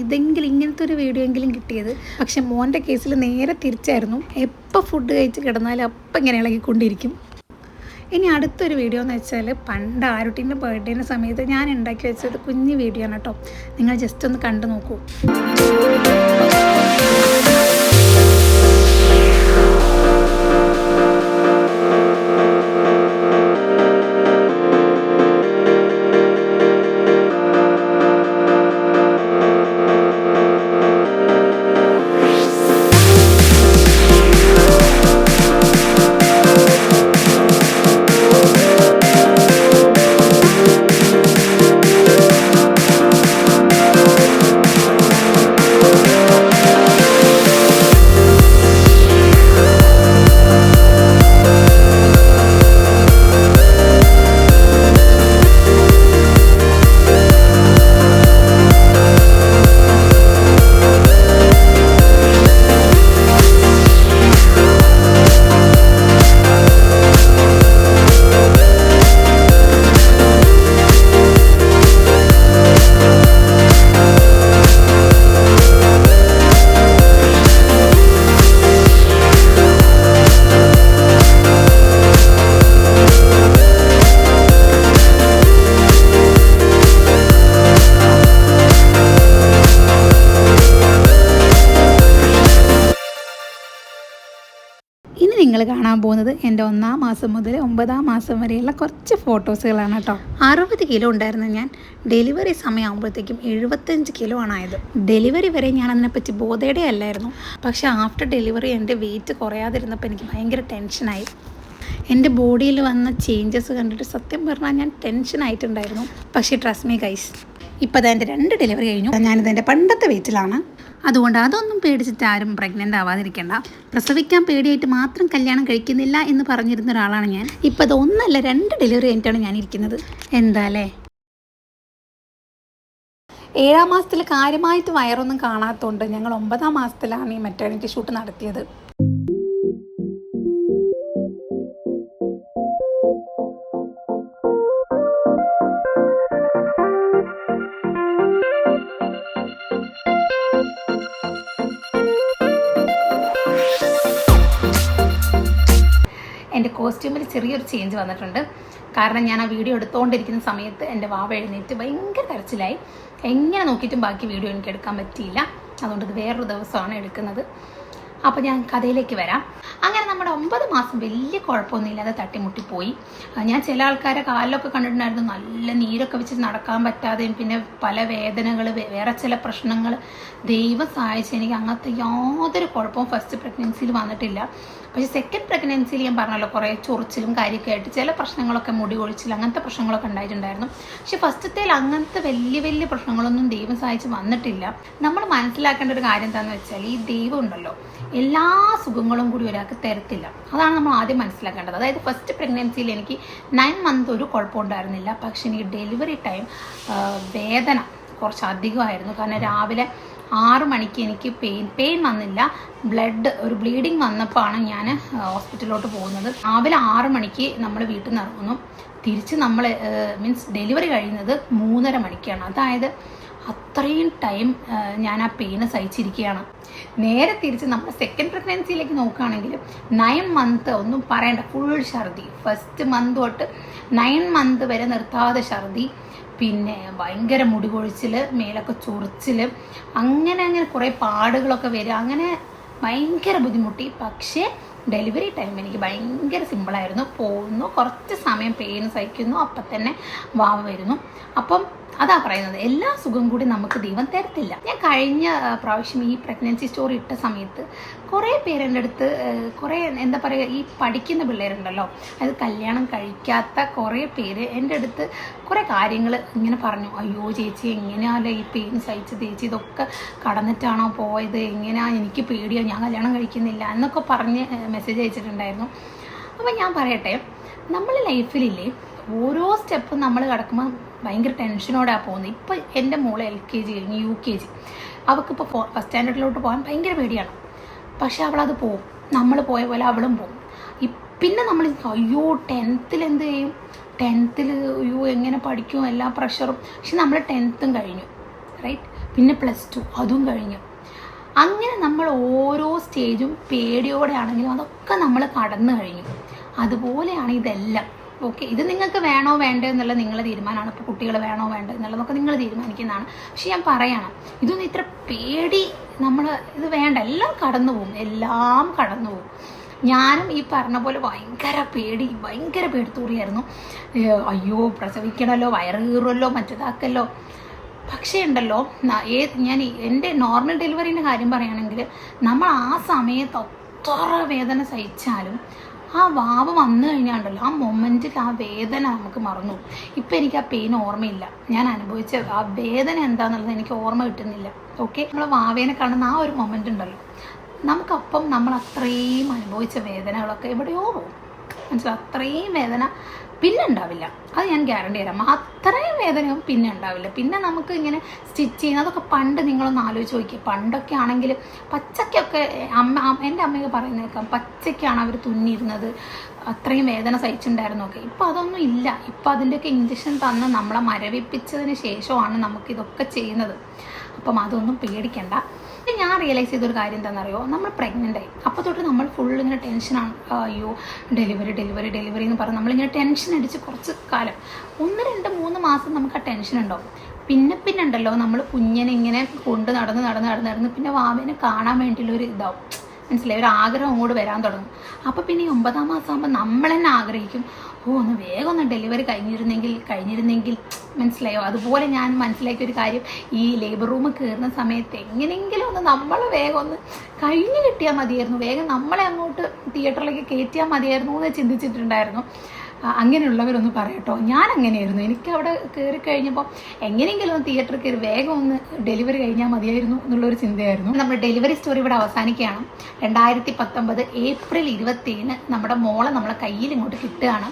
ഇങ്ങനത്തെ ഒരു വീഡിയോ എങ്കിലും കിട്ടിയത്. പക്ഷെ മോൻ്റെ കേസിൽ നേരെ തിരിച്ചായിരുന്നു. എപ്പോൾ ഫുഡ് കഴിച്ച് കിടന്നാലും അപ്പം ഇങ്ങനെ ഇളകിക്കൊണ്ടിരിക്കും. ഇനി അടുത്തൊരു വീഡിയോ എന്ന് വെച്ചാൽ, പണ്ട് ആരുട്ടിൻ്റെ ബർത്ത്ഡേൻ്റെ സമയത്ത് ഞാൻ ഉണ്ടാക്കി വെച്ചത് കുഞ്ഞ് വീഡിയോ ആണ് കേട്ടോ. നിങ്ങൾ ജസ്റ്റ് ഒന്ന് കണ്ടു നോക്കൂ. നിങ്ങൾ കാണാൻ പോകുന്നത് എൻ്റെ 1-ാം മാസം മുതൽ 9-ാം മാസം വരെയുള്ള കുറച്ച് ഫോട്ടോസുകളാണ് കേട്ടോ. 60 കിലോ ഉണ്ടായിരുന്നു ഞാൻ. ഡെലിവറി സമയമാകുമ്പോഴത്തേക്കും 75 കിലോ ആണ് ആയത്. ഡെലിവറി വരെ ഞാൻ അതിനെപ്പറ്റി ബോധേടേ അല്ലായിരുന്നു. പക്ഷേ ആഫ്റ്റർ ഡെലിവറി എൻ്റെ വെയിറ്റ് കുറയാതിരുന്നപ്പോൾ എനിക്ക് ഭയങ്കര ടെൻഷനായി. എൻ്റെ ബോഡിയിൽ വന്ന ചേഞ്ചസ് കണ്ടിട്ട് സത്യം പറഞ്ഞാൽ ഞാൻ ടെൻഷനായിട്ടുണ്ടായിരുന്നു. പക്ഷേ ട്രസ്റ്റ് മീ ഗൈസ്, ഇപ്പോൾ അതെൻ്റെ 2 ഡെലിവറി കഴിഞ്ഞു. ഞാനിതെൻ്റെ പണ്ടത്തെ വെയിറ്റിലാണ്. അതുകൊണ്ട് അതൊന്നും പേടിച്ചിട്ട് ആരും പ്രഗ്നൻ്റ് ആവാതിരിക്കേണ്ട. പ്രസവിക്കാൻ പേടിയായിട്ട് മാത്രം കല്യാണം കഴിക്കുന്നില്ല എന്ന് പറഞ്ഞിരുന്ന ഒരാളാണ് ഞാൻ. ഇപ്പോൾ അത് 1 അല്ല 2 ഡെലിവറി കഴിഞ്ഞിട്ടാണ് ഞാൻ ഇരിക്കുന്നത്. എന്താല്ലേ, 7-ാം മാസത്തിൽ കാര്യമായിട്ട് വയറൊന്നും കാണാത്തതുകൊണ്ട് ഞങ്ങൾ 9-ാം മാസത്തിലാണ് ഈ മെറ്റേണിറ്റി ഷൂട്ട് നടത്തിയത്. എൻ്റെ കോസ്റ്റ്യൂമിൽ ചെറിയൊരു ചേഞ്ച് വന്നിട്ടുണ്ട്. കാരണം ഞാൻ ആ വീഡിയോ എടുത്തുകൊണ്ടിരിക്കുന്ന സമയത്ത് എൻ്റെ വാവ എഴുന്നേറ്റ് ഭയങ്കര കരച്ചിലായി. എങ്ങനെ നോക്കിയിട്ടും ബാക്കി വീഡിയോ എനിക്ക് എടുക്കാൻ പറ്റിയില്ല. അതുകൊണ്ട് ഇത് വേറൊരു ദിവസമാണ് എടുക്കുന്നത്. അപ്പോൾ ഞാൻ കഥയിലേക്ക് വരാം. അങ്ങനെ നമ്മുടെ 9 മാസം വലിയ കുഴപ്പമൊന്നുമില്ലാതെ തട്ടിമുട്ടിപ്പോയി. ഞാൻ ചില ആൾക്കാരെ കാലിലൊക്കെ കണ്ടിട്ടുണ്ടായിരുന്നു നല്ല നീരൊക്കെ വെച്ച് നടക്കാൻ പറ്റാതെയും പിന്നെ പല വേദനകൾ, വേറെ ചില പ്രശ്നങ്ങൾ. ദൈവം സഹായിച്ച് എനിക്ക് അങ്ങനത്തെ യാതൊരു കുഴപ്പവും ഫസ്റ്റ് പ്രഗ്നൻസിയിൽ വന്നിട്ടില്ല. പക്ഷേ സെക്കൻഡ് പ്രഗ്നൻസിയിൽ ഞാൻ പറഞ്ഞല്ലോ കുറേ ചൊറിച്ചിലും കാര്യമൊക്കെ ആയിട്ട് ചില പ്രശ്നങ്ങളൊക്കെ, മുടി കൊഴിച്ചിൽ, അങ്ങനത്തെ പ്രശ്നങ്ങളൊക്കെ ഉണ്ടായിട്ടുണ്ടായിരുന്നു. പക്ഷെ ഫസ്റ്റത്തേൽ അങ്ങനത്തെ വലിയ പ്രശ്നങ്ങളൊന്നും ദൈവം സഹായിച്ച് വന്നിട്ടില്ല. നമ്മൾ മനസ്സിലാക്കേണ്ട ഒരു കാര്യം എന്താണെന്ന് വെച്ചാൽ, ഈ ദൈവം ഉണ്ടല്ലോ എല്ലാ സുഖങ്ങളും കൂടി ഒരാൾക്ക് തരത്തില്ല. അതാണ് നമ്മൾ ആദ്യം മനസ്സിലാക്കേണ്ടത്. അതായത് ഫസ്റ്റ് പ്രഗ്നൻസിയിൽ എനിക്ക് 9 മന്ത് ഒരു കുഴപ്പമുണ്ടായിരുന്നില്ല. പക്ഷെ എനിക്ക് ഡെലിവറി ടൈം വേദന കുറച്ച് അധികമായിരുന്നു. കാരണം രാവിലെ 6 മണിക്ക് എനിക്ക് പെയിൻ വന്നില്ല, ഒരു ബ്ലീഡിങ് വന്നപ്പോഴാണ് ഞാൻ ഹോസ്പിറ്റലിലോട്ട് പോകുന്നത്. രാവിലെ 6 മണിക്ക് നമ്മൾ വീട്ടിൽ നിന്ന് ഇറങ്ങുന്നു. തിരിച്ച് നമ്മൾ ഡെലിവറി കഴിയുന്നത് 3:30 മണിക്കാണ്. അതായത് അത്രയും ടൈം ഞാൻ ആ പെയിന് സഹിച്ചിരിക്കുകയാണ്. നേരെ തിരിച്ച് നമ്മൾ സെക്കൻഡ് പ്രഗ്നൻസിയിലേക്ക് നോക്കുകയാണെങ്കിൽ 9 മന്ത് ഒന്നും പറയണ്ട, ഫുൾ ഛർദി. ഫസ്റ്റ് മന്ത് തൊട്ട് 9 മന്ത് വരെ നിർത്താതെ ഛർദി, പിന്നെ ഭയങ്കര മുടി കൊഴിച്ചിൽ, മേലൊക്കെ ചൊറിച്ചിൽ, അങ്ങനെ കുറേ പാടുകളൊക്കെ വരിക, അങ്ങനെ ഭയങ്കര ബുദ്ധിമുട്ടി. പക്ഷേ ഡെലിവറി ടൈം എനിക്ക് ഭയങ്കര സിമ്പിളായിരുന്നു. പോകുന്നു, കുറച്ച് സമയം പെയിൻ സഹിക്കുന്നു, അപ്പം തന്നെ വാവ വരുന്നു. അപ്പം അതാ പറയുന്നത്, എല്ലാ സുഖം കൂടി നമുക്ക് ദൈവം തരത്തില്ല. ഞാൻ കഴിഞ്ഞ പ്രാവശ്യം ഈ പ്രഗ്നൻസി സ്റ്റോറി ഇട്ട സമയത്ത് കുറേ പേരെൻ്റെ അടുത്ത് കുറേ എന്താ പറയുക, ഈ പഠിക്കുന്ന പിള്ളേരുണ്ടല്ലോ, അത് കല്യാണം കഴിക്കാത്ത കുറേ പേര് എൻ്റെ അടുത്ത് കുറേ കാര്യങ്ങൾ ഇങ്ങനെ പറഞ്ഞു. അയ്യോ ചേച്ചി, എങ്ങനെയാണല്ലോ ഈ പെയിൻ സഹിച്ചത് ചേച്ചി, ഇതൊക്കെ കടന്നിട്ടാണോ പോയത്, എങ്ങനെയാണ്, എനിക്ക് പേടിയോ, ഞാൻ കല്യാണം കഴിക്കുന്നില്ല എന്നൊക്കെ പറഞ്ഞ് മെസ്സേജ് അയച്ചിട്ടുണ്ടായിരുന്നു. അപ്പം ഞാൻ പറയട്ടെ, നമ്മൾ ലൈഫിലില്ലേ ഓരോ സ്റ്റെപ്പും നമ്മൾ കിടക്കുമ്പോൾ ഭയങ്കര ടെൻഷനോടെയാണ് പോകുന്നത്. ഇപ്പം എൻ്റെ മോളെ LKG കഴിഞ്ഞ് UKG, അവൾക്കിപ്പോൾ ഫസ്റ്റ് സ്റ്റാൻഡേർഡിലോട്ട് പോകാൻ ഭയങ്കര പേടിയാണ്. പക്ഷെ അവളത് പോവും, നമ്മൾ പോയ പോലെ അവളും പോവും. പിന്നെ നമ്മൾ അയ്യോ 10th എന്ത് ചെയ്യും, 10th അയ്യോ എങ്ങനെ പഠിക്കും, എല്ലാ പ്രഷറും. പക്ഷെ നമ്മൾ 10th കഴിഞ്ഞു, റൈറ്റ്, പിന്നെ +2 അതും കഴിഞ്ഞു. അങ്ങനെ നമ്മൾ ഓരോ സ്റ്റേജും പേടിയോടെ ആണെങ്കിലും അതൊക്കെ നമ്മൾ കടന്നു കഴിഞ്ഞു. അതുപോലെയാണ് ഇതെല്ലാം. ഓക്കെ, ഇത് നിങ്ങൾക്ക് വേണോ വേണ്ടോ എന്നുള്ള നിങ്ങളുടെ തീരുമാനമാണ്. ഇപ്പോൾ കുട്ടികൾ വേണോ വേണ്ടോ എന്നുള്ളതൊക്കെ നിങ്ങൾ തീരുമാനിക്കുന്നതാണ്. പക്ഷെ ഞാൻ പറയണം, ഇതൊന്നും ഇത്ര പേടി ഇത് വേണ്ട, എല്ലാം കടന്നു പോകും, എല്ലാം കടന്നു പോകും. ഞാനും ഈ പറഞ്ഞ പോലെ ഭയങ്കര പേടിത്തൂറിയായിരുന്നു. അയ്യോ പ്രസവിക്കണമല്ലോ, വയറ് കീറുമല്ലോ, മറ്റേതാക്കല്ലോ. പക്ഷേ ഉണ്ടല്ലോ, ഞാൻ എൻ്റെ നോർമൽ ഡെലിവറീൻ്റെ കാര്യം പറയുകയാണെങ്കിൽ നമ്മൾ ആ സമയത്ത് അത്ര വേദന സഹിച്ചാലും ആ വാവ വന്നു കഴിഞ്ഞാണ്ടല്ലോ, ആ മൊമെൻറ്റിൽ ആ വേദന നമുക്ക് മറന്നു. ഇപ്പം എനിക്ക് ആ പെയിൻ ഓർമ്മയില്ല, ഞാൻ അനുഭവിച്ച ആ വേദന എന്താണെന്നുള്ളത് എനിക്ക് ഓർമ്മ കിട്ടുന്നില്ല. ഓക്കെ, നമ്മൾ വാവേനെ കാണുന്ന ആ ഒരു മൊമെൻ്റ് ഉണ്ടല്ലോ, നമുക്കപ്പം നമ്മൾ അത്രയും അനുഭവിച്ച വേദനകളൊക്കെ എവിടെയോ പോകും. മനസ്സിലാവും, അത്രയും വേദന പിന്നെ ഉണ്ടാവില്ല, അത് ഞാൻ ഗ്യാരണ്ടി തരാം. അത്രയും വേദനയും പിന്നെ ഉണ്ടാവില്ല. പിന്നെ നമുക്ക് ഇങ്ങനെ സ്റ്റിച്ച് ചെയ്യുന്ന അതൊക്കെ പണ്ട് നിങ്ങളൊന്ന് ആലോചിച്ച് നോക്കിയാൽ, പണ്ടൊക്കെ ആണെങ്കിൽ പച്ചക്കൊക്കെ എൻ്റെ അമ്മയൊക്കെ പറയുന്നേക്കാം, പച്ചക്കാണ് അവർ തുന്നിയിരുന്നത്, അത്രയും വേദന സഹിച്ചിട്ടുണ്ടായിരുന്നൊക്കെ. ഇപ്പം അതൊന്നും ഇല്ല. ഇപ്പം അതിൻ്റെയൊക്കെ ഇഞ്ചക്ഷൻ തന്ന് നമ്മളെ മരവിപ്പിച്ചതിന് ശേഷമാണ് നമുക്കിതൊക്കെ ചെയ്യുന്നത്. അപ്പം അതൊന്നും പേടിക്കണ്ട. ഞാൻ റിയലൈസ് ചെയ്തൊരു കാര്യം എന്താണെന്നറിയോ, നമ്മൾ പ്രഗ്നൻ്റ് ആയി അപ്പോൾ തൊട്ട് നമ്മൾ ഫുൾ ഇങ്ങനെ ടെൻഷനാണ്. അയ്യോ ഡെലിവറി എന്ന് പറഞ്ഞ് നമ്മളിങ്ങനെ ടെൻഷൻ അടിച്ച് കുറച്ച് കാലം 1, 2, 3 മാസം നമുക്ക് ആ ടെൻഷൻ ഉണ്ടാവും. പിന്നെ ഉണ്ടല്ലോ, നമ്മൾ കുഞ്ഞിനെ ഇങ്ങനെ കൊണ്ട് നടന്ന് പിന്നെ വാവിനെ കാണാൻ വേണ്ടിയുള്ളൊരു ഇതാവും, മനസ്സിലായി, ഒരു ആഗ്രഹം അങ്ങോട്ട് വരാൻ തുടങ്ങും. അപ്പോൾ പിന്നെ ഈ 9ാം മാസം ആകുമ്പോൾ നമ്മൾ തന്നെ ആഗ്രഹിക്കും, ഒന്ന് വേഗം ഡെലിവറി കഴിഞ്ഞിരുന്നെങ്കിൽ മനസ്സിലായോ. അതുപോലെ ഞാൻ മനസ്സിലാക്കിയ ഒരു കാര്യം, ഈ ലേബർ റൂം കയറുന്ന സമയത്ത് എങ്ങനെയെങ്കിലും ഒന്ന് നമ്മളെ വേഗം ഒന്ന് കഴിഞ്ഞ് കിട്ടിയാൽ മതിയായിരുന്നു, വേഗം നമ്മളെ അങ്ങോട്ട് തിയേറ്ററിലേക്ക് കയറ്റിയാൽ മതിയായിരുന്നു എന്ന് ചിന്തിച്ചിട്ടുണ്ടായിരുന്നു. അങ്ങനെയുള്ളവരൊന്ന് പറയട്ടോ, ഞാൻ അങ്ങനെയായിരുന്നു. എനിക്ക് അവിടെ കയറി കഴിഞ്ഞപ്പോൾ എങ്ങനെയെങ്കിലും ഒന്ന് തിയേറ്ററിൽ കയറി വേഗം ഒന്ന് ഡെലിവറി കഴിഞ്ഞാൽ മതിയായിരുന്നു എന്നുള്ളൊരു ചിന്തയായിരുന്നു. നമ്മുടെ ഡെലിവറി സ്റ്റോറി ഇവിടെ അവസാനിക്കുകയാണ്. 2019 ഏപ്രിൽ 27 നമ്മുടെ മോളെ നമ്മളെ കയ്യിൽ ഇങ്ങോട്ട് കിട്ടുകയാണ്.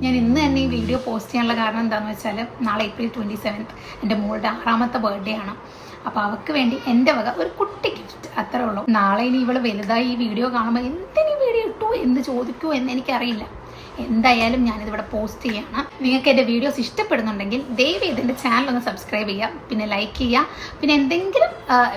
ഞാൻ ഇന്ന് തന്നെ ഈ വീഡിയോ പോസ്റ്റ് ചെയ്യാനുള്ള കാരണം എന്താണെന്ന് വെച്ചാൽ നാളെ April 27 എൻ്റെ മോളുടെ 6ാമത്തെ ബർത്ത്ഡേ ആണ്. അപ്പോൾ അവൾക്ക് വേണ്ടി എൻ്റെ വക ഒരു കുട്ടി ഗിഫ്റ്റ്, അത്രേ ഉള്ളൂ. നാളെ ഇനി ഇവൾ വലുതായി ഈ വീഡിയോ കാണുമ്പോൾ എന്തിനീ വീഡിയോ ഇട്ടു എന്ന് ചോദിക്കുമോ എന്ന് എനിക്കറിയില്ല. എന്തായാലും ഞാനിതിവിടെ പോസ്റ്റ് ചെയ്യാണ്. നിങ്ങൾക്ക് എൻ്റെ വീഡിയോസ് ഇഷ്ടപ്പെടുന്നുണ്ടെങ്കിൽ ദയവ് ഇതിൻ്റെ ചാനൽ ഒന്ന് സബ്സ്ക്രൈബ് ചെയ്യുക, പിന്നെ ലൈക്ക് ചെയ്യുക, പിന്നെ എന്തെങ്കിലും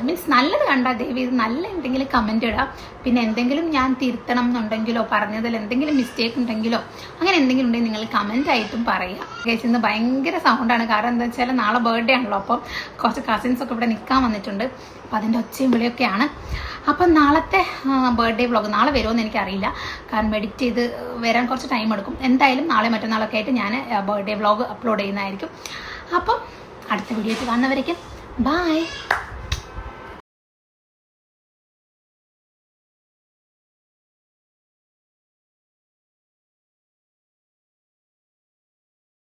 മീൻസ് നല്ലത് കണ്ടാൽ ദയവ് ഇത് നല്ല എന്തെങ്കിലും കമൻറ്റ് ഇടുക. പിന്നെ എന്തെങ്കിലും ഞാൻ തിരുത്തണം എന്നുണ്ടെങ്കിലോ പറഞ്ഞതിൽ എന്തെങ്കിലും മിസ്റ്റേക്ക് ഉണ്ടെങ്കിലോ അങ്ങനെ എന്തെങ്കിലും ഉണ്ടെങ്കിൽ നിങ്ങൾ കമൻ്റ് ആയിട്ടും പറയുക. കേസ് ഇന്ന് ഭയങ്കര സൗണ്ടാണ്, കാരണം എന്താ വെച്ചാൽ നാളെ ബർത്ത്ഡേ ആണല്ലോ. അപ്പം കുറച്ച് കസിൻസൊക്കെ ഇവിടെ നിൽക്കാൻ വന്നിട്ടുണ്ട്. അപ്പോൾ അതിൻ്റെ ഒച്ചയും വിളിയൊക്കെയാണ്. അപ്പം നാളത്തെ ബർത്ത്ഡേ വ്ളോഗ് നാളെ വരുമോ എന്ന് എനിക്കറിയില്ല, കാരണം എഡിറ്റ് ചെയ്ത് വരാൻ കുറച്ച് ടൈം എടുക്കും. എന്തായാലും നാളെ മറ്റന്നാളൊക്കെ ആയിട്ട് ഞാൻ ബർത്ത്ഡേ വ്ളോഗ് അപ്ലോഡ് ചെയ്യുന്നതായിരിക്കും. അപ്പം അടുത്ത വീഡിയോയ്ക്ക് കാണുന്നവരേക്കും ബൈ.